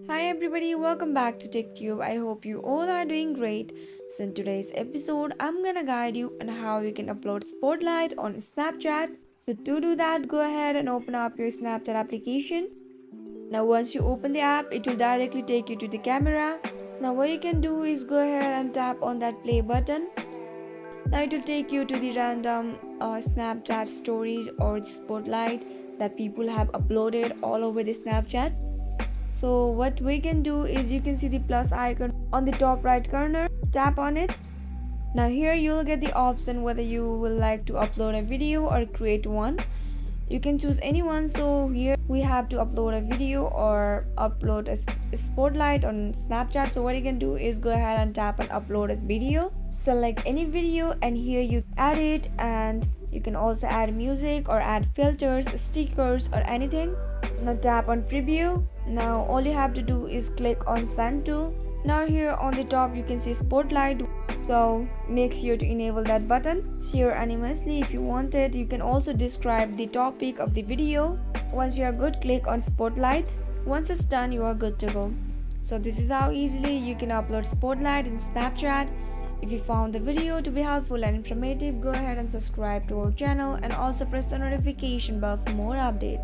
Hi everybody, welcome back to TechTube. I hope you all are doing great. So in today's episode, I'm gonna guide you on how you can upload Spotlight on Snapchat. So to do that, go ahead and open up your Snapchat application. Now once you open the app, it will directly take you to the camera. Now what you can do is go ahead and tap on that play button. Now it will take you to the random Snapchat stories or the Spotlight that people have uploaded all over the Snapchat. So what we can do is you can see the plus icon on the top right corner, tap on it. Now here you'll get the option whether you will like to upload a video or create one. You can choose any one. So here we have to upload a video or upload a spotlight on Snapchat. So what you can do is go ahead and tap on upload as video, select any video, and here you add it, and you can also add music or add filters, stickers, or anything. Now tap on preview. Now all you have to do is click on send to. Now here on the top you can see spotlight, so make sure to enable that button. Share anonymously if you want it. You can also describe the topic of the video. Once you are good, click on spotlight. Once it's done, you are good to go. So this is how easily you can upload spotlight in Snapchat. If you found the video to be helpful and informative, go ahead and subscribe to our channel and also press the notification bell for more updates.